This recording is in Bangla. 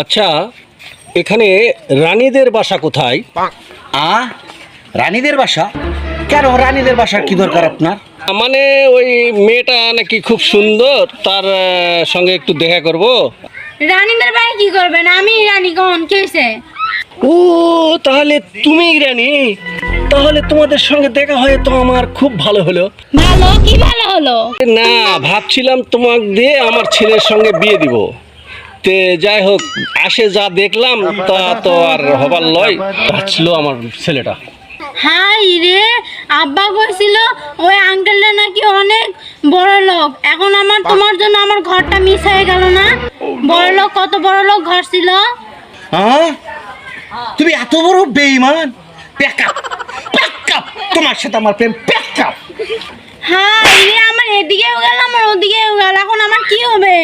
আচ্ছা, এখানে রানীদের বাসা কোথায়? রানীদের বাসা? কেন রানীদের বাসার কি দরকার আপনার? মানে ওই মেয়েটা নাকি খুব সুন্দর, তার সঙ্গে একটু দেখা করব। রানীদের বাড়ি কি করবেন? আমি রানী কখন কেছে? ও, তাহলে তুমি রানী? তাহলে তোমাদের সঙ্গে দেখা হয়ে তো আমার খুব ভালো হলো। ভালো কি ভালো হলো? না, ভাবছিলাম তোমাকে দিয়ে আমার ছেলের সঙ্গে বিয়ে দিব। তে যাই হোক, আসে যা দেখলাম তা তো আর হবার লয়। ছিল আমার ছেলেটা। হাই রে, আব্বা কইছিল ওই আঙ্কেলটা নাকি অনেক বড় লোক। এখন তোমার জন্য আমার ঘরটা মিস হয়ে গেল না? বড় লোক, কত বড় লোক ঘর ছিল। তুমি এত বড় বেঈমান! প্যাকআপ প্যাকআপ, তোমার সাথে আমার প্রেম প্যাকআপ। হাই রে, আমার এদিকেও গেল, আমার ওদিকেও গেল, এখন আমার কি হবে?